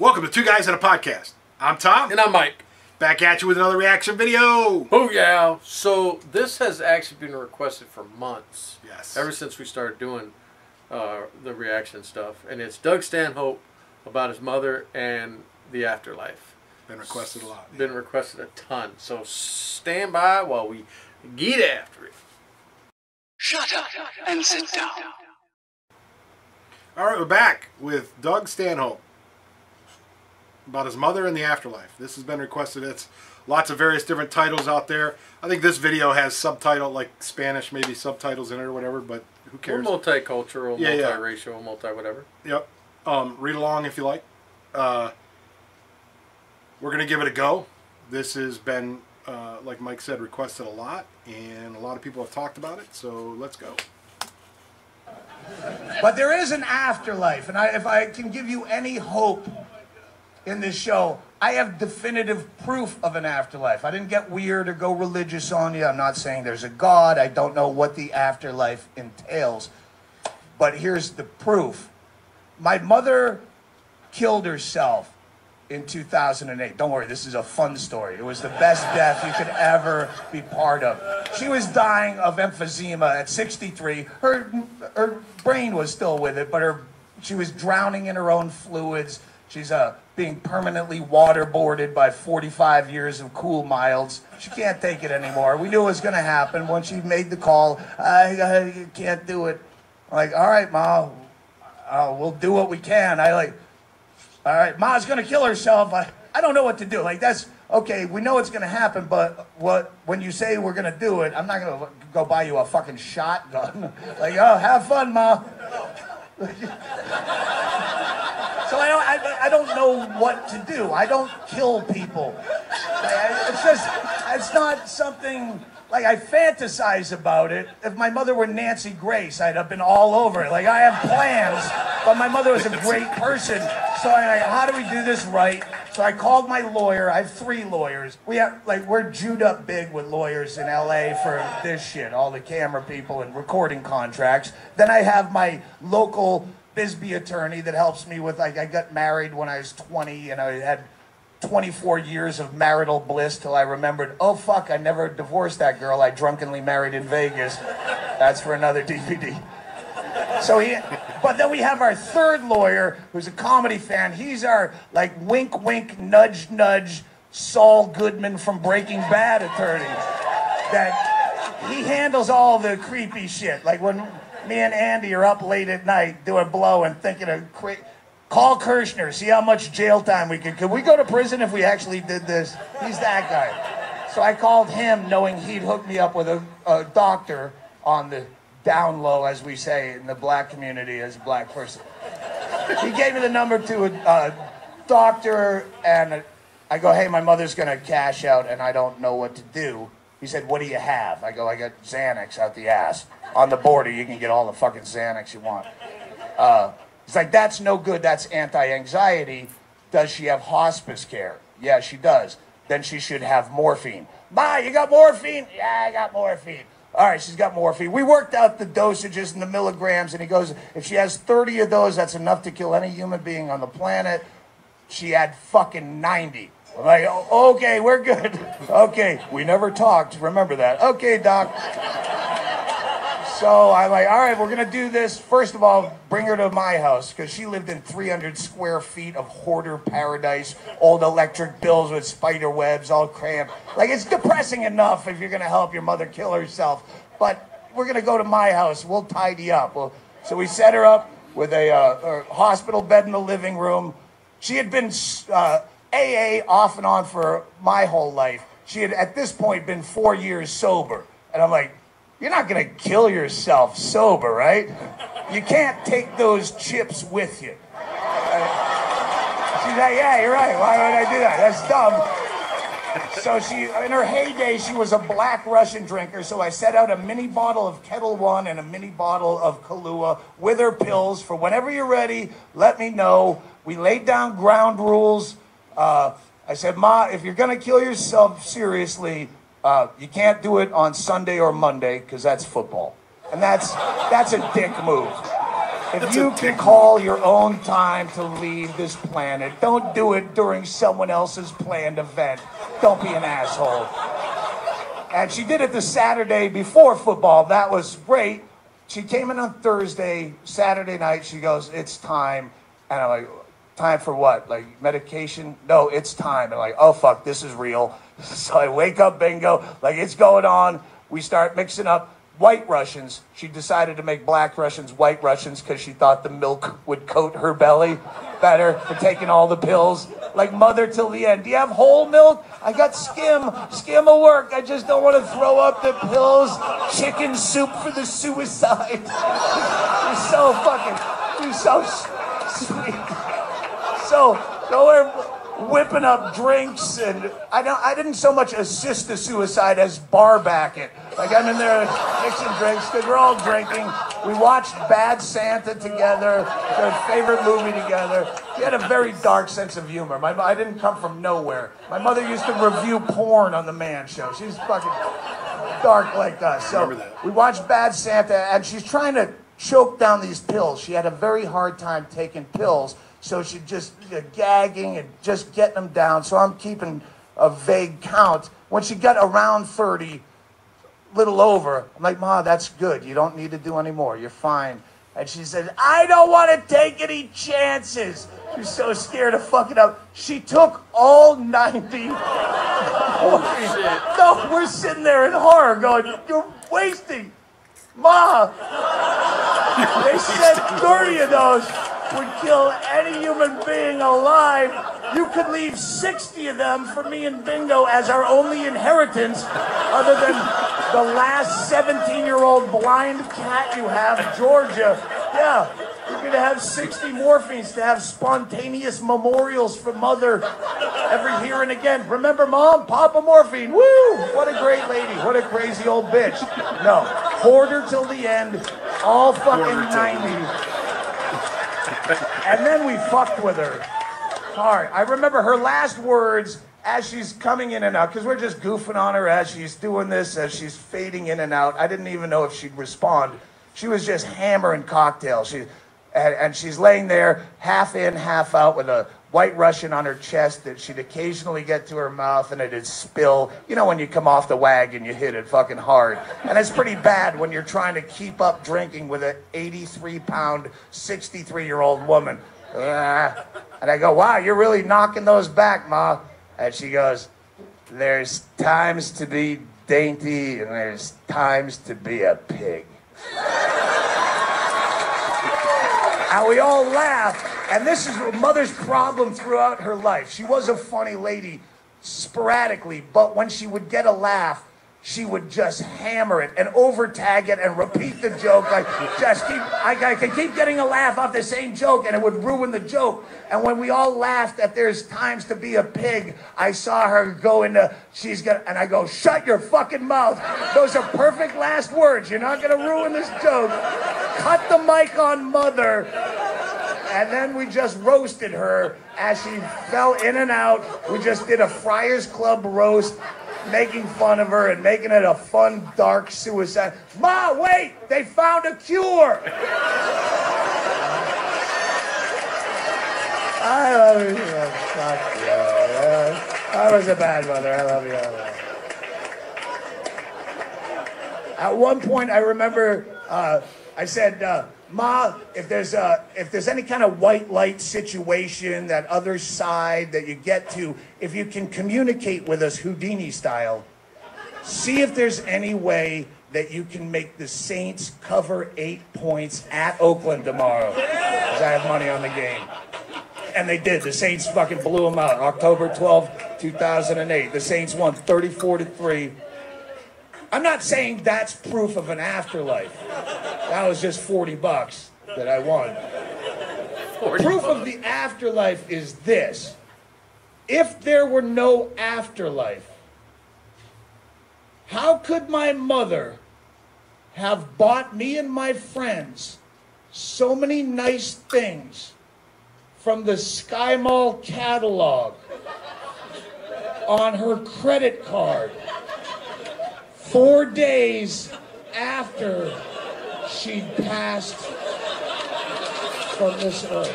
Welcome to Two Guys and a Podcast. I'm Tom. And I'm Mike. Back at you with another reaction video. Oh yeah. So this has actually been requested for months. Yes. Ever since we started doing the reaction stuff. And it's Doug Stanhope about his mother and the afterlife. Been requested a lot. Yeah. Been requested a ton. So stand by while we get after it. Shut up and sit down. All right, we're back with Doug Stanhope about his mother and the afterlife. This has been requested. It's lots of various different titles out there. I think this video has subtitle, like Spanish, maybe subtitles in it or whatever, but who cares? We're multicultural, multiracial, multi whatever. Yep. Read along if you like. We're going to give it a go. This has been, like Mike said, requested a lot, and a lot of people have talked about it, so let's go. But there is an afterlife, and if I can give you any hope in this show, I have definitive proof of an afterlife. I didn't get weird or go religious on you. I'm not saying there's a God. I don't know what the afterlife entails. But here's the proof. My mother killed herself in 2008. Don't worry, this is a fun story. It was the best death you could ever be part of. She was dying of emphysema at 63. Her brain was still with it, but she was drowning in her own fluids. She's being permanently waterboarded by 45 years of cool milds. She can't take it anymore. We knew it was going to happen when she made the call. I can't do it. I'm like, all right, Ma, we'll do what we can. All right, Ma's going to kill herself. I don't know what to do. Like, that's, okay, we know it's going to happen, but when you say we're going to do it, I'm not going to go buy you a fucking shotgun. Like, oh, have fun, Ma. So I don't know what to do. I don't kill people. It's not something, like, I fantasize about it. If my mother were Nancy Grace, I'd have been all over it. Like, I have plans, but my mother was a great person. So I'm like, how do we do this right? So I called my lawyer. I have 3 lawyers. We're Jewed up big with lawyers in LA for this shit, all the camera people and recording contracts. Then I have my local Bisbee attorney that helps me with, I got married when I was 20 and I had 24 years of marital bliss till I remembered, oh fuck, I never divorced that girl I drunkenly married in Vegas. That's for another DVD. But then we have our 3rd lawyer, who's a comedy fan. He's our, like, wink, wink, nudge, nudge, Saul Goodman from Breaking Bad attorney. That he handles all the creepy shit. Like when me and Andy are up late at night doing blow and thinking of call Kirshner, see how much jail time we could we go to prison if we actually did this? He's that guy. So I called him knowing he'd hook me up with a doctor on the down low, as we say in the black community as a black person. He gave me the number to a doctor, and I go, hey, my mother's going to cash out, and I don't know what to do. He said, what do you have? I go, I got Xanax out the ass. On the border, you can get all the fucking Xanax you want. He's like, that's no good. That's anti-anxiety. Does she have hospice care? Yeah, she does. Then she should have morphine. Ma, you got morphine? Yeah, I got morphine. All right, she's got morphine. We worked out the dosages and the milligrams, and he goes, if she has 30 of those, that's enough to kill any human being on the planet. She had fucking 90. I'm like, oh, okay, we're good. Okay, we never talked. Remember that. Okay, doc. So I'm like, all right, we're going to do this. First of all, bring her to my house, because she lived in 300 square feet of hoarder paradise, old electric bills with spider webs, all cramped. Like, it's depressing enough if you're going to help your mother kill herself. But we're going to go to my house. We'll tidy up. So we set her up with a hospital bed in the living room. She had been AA off and on for my whole life. She had, at this point, been 4 years sober. And I'm like, you're not going to kill yourself sober, right? You can't take those chips with you. She's like, yeah, you're right. Why would I do that? That's dumb. So she, in her heyday, she was a black Russian drinker. So I set out a mini bottle of Kettle One and a mini bottle of Kahlua with her pills for whenever you're ready, let me know. We laid down ground rules. I said, Ma, if you're going to kill yourself seriously, you can't do it on Sunday or Monday, because that's football. And that's a dick move. If you can call your own time to leave this planet, don't do it during someone else's planned event. Don't be an asshole. And she did it the Saturday before football. That was great. She came in on Thursday, Saturday night. She goes, it's time. And I'm like, time for what? Like medication? No, it's time. And I'm like, oh, fuck, this is real. So I wake up, bingo, like it's going on. We start mixing up White Russians. She decided to make Black Russians White Russians because she thought the milk would coat her belly better for taking all the pills. Like mother till the end. Do you have whole milk? I got skim. Skim will work. I just don't want to throw up the pills. Chicken soup for the suicide. You're so fucking, you're so sweet. So we're whipping up drinks, and I didn't so much assist the suicide as bar back it. Like I'm in there mixing drinks because we're all drinking. We watched Bad Santa together, their favorite movie together. She had a very dark sense of humor. I didn't come from nowhere. My mother used to review porn on the Man Show. She's fucking dark like us. So we watched Bad Santa, and she's trying to choke down these pills. She had a very hard time taking pills, so she just gagging and just getting them down. So I'm keeping a vague count. When she got around 30, little over, I'm like, Ma, that's good. You don't need to do any more. You're fine. And she said, I don't want to take any chances. She's so scared of fucking up. She took all 90. No, we're sitting there in horror going, you're wasting. Ma, they said 30 of those would kill any human being alive. You could leave 60 of them for me and Bingo as our only inheritance, other than the last 17-year-old blind cat you have, Georgia. Yeah, you're going to have 60 morphines to have spontaneous memorials for Mother every here and again. Remember, Mom? Papa Morphine. Woo! What a great lady. What a crazy old bitch. No, hoarder till the end, all fucking 90. And then we fucked with her hard. I remember her last words as she's coming in and out, because we're just goofing on her as she's doing this, as she's fading in and out. I didn't even know if she'd respond. She was just hammering cocktails. And she's laying there, half in, half out, with a White Russian on her chest that she'd occasionally get to her mouth and it'd spill. You know when you come off the wagon, you hit it fucking hard. And it's pretty bad when you're trying to keep up drinking with an 83-pound, 63-year-old woman. And I go, wow, you're really knocking those back, Ma. And she goes, there's times to be dainty and there's times to be a pig. And we all laugh. And this is Mother's problem throughout her life. She was a funny lady sporadically, but when she would get a laugh, she would just hammer it and over-tag it and repeat the joke. Like, just keep, I could keep getting a laugh off the same joke and it would ruin the joke. And when we all laughed at there's times to be a pig, I saw her go into, and I go, shut your fucking mouth. Those are perfect last words. You're not going to ruin this joke. Cut the mic on Mother. And then we just roasted her as she fell in and out. We just did a Friars Club roast, making fun of her and making it a fun, dark suicide. Ma, wait! They found a cure! I love you. Fuck you. I was a bad mother. I love you. At one point, I remember I said, Ma, if there's any kind of white light situation, that other side that you get to, if you can communicate with us Houdini style, see if there's any way that you can make the Saints cover 8 points at Oakland tomorrow. Because I have money on the game. And they did. The Saints fucking blew them out. October 12, 2008. The Saints won 34-3. I'm not saying that's proof of an afterlife. That was just $40 that I won. Proof of the afterlife is this. If there were no afterlife, how could my mother have bought me and my friends so many nice things from the Sky Mall catalog on her credit card 4 days after she'd passed from this earth.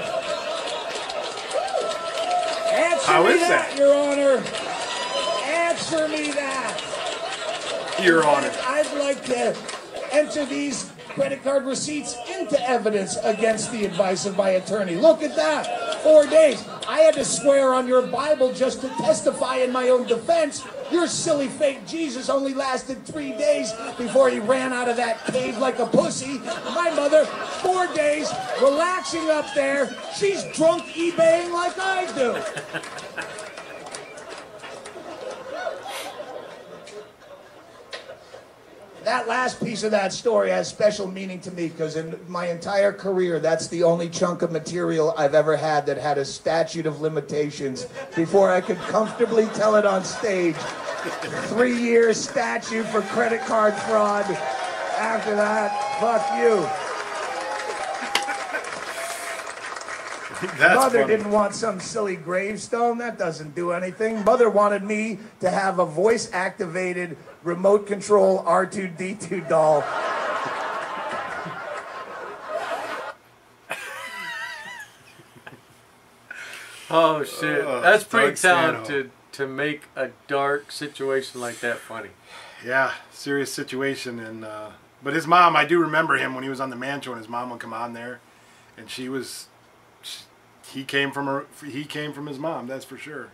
Answer How me is that, that? Your Honor. Answer me that. Your Honor. I'd like to enter these credit card receipts into evidence against the advice of my attorney. Look at that. 4 days. I had to swear on your Bible just to testify in my own defense. Your silly fake Jesus only lasted 3 days before he ran out of that cave like a pussy. My mother, 4 days, relaxing up there. She's drunk eBaying like I do. That last piece of that story has special meaning to me because in my entire career, that's the only chunk of material I've ever had that had a statute of limitations before I could comfortably tell it on stage. 3-year statute for credit card fraud. After that, fuck you. That's Mother funny. didn't want some silly gravestone. That doesn't do anything. Mother wanted me to have a voice-activated remote control R2-D2 doll. Oh shit, that's pretty Doug Stanhope. talented to make a dark situation like that funny. Yeah, serious situation. And but his mom, I do remember him when he was on the Man Show, and his mom would come on there, and he came from his mom. That's for sure.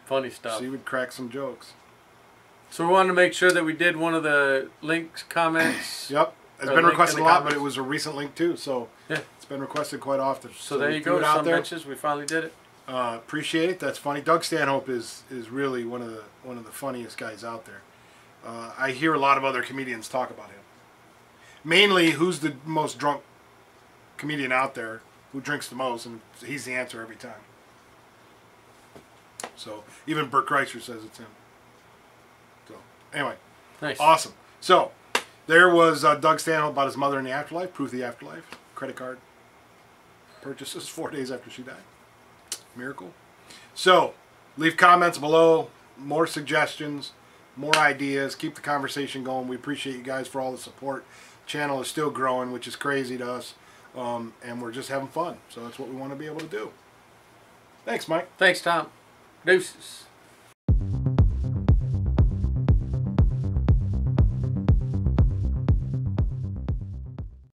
Funny stuff. She would crack some jokes. So we wanted to make sure that we did one of the links, comments. Yep, it's Or been link requested in a the lot, but comments. it was a recent link too, so Yeah. it's been requested quite often. So there we you threw go, it out some there. bitches. We finally did it. Appreciate it. That's funny. Doug Stanhope is really one of the funniest guys out there. I hear a lot of other comedians talk about him. Mainly, who's the most drunk comedian out there? Who drinks the most? And he's the answer every time. So even Bert Kreischer says it's him. So anyway, Nice. awesome. So there was Doug Stanhope about his mother in the afterlife. Proof of the afterlife. Credit card purchases 4 days after she died. Miracle. So leave comments below. More suggestions, more ideas. Keep the conversation going. We appreciate you guys for all the support. Channel is still growing, which is crazy to us, and we're just having fun. So that's what we want to be able to do. Thanks, Mike. Thanks, Tom. Deuces.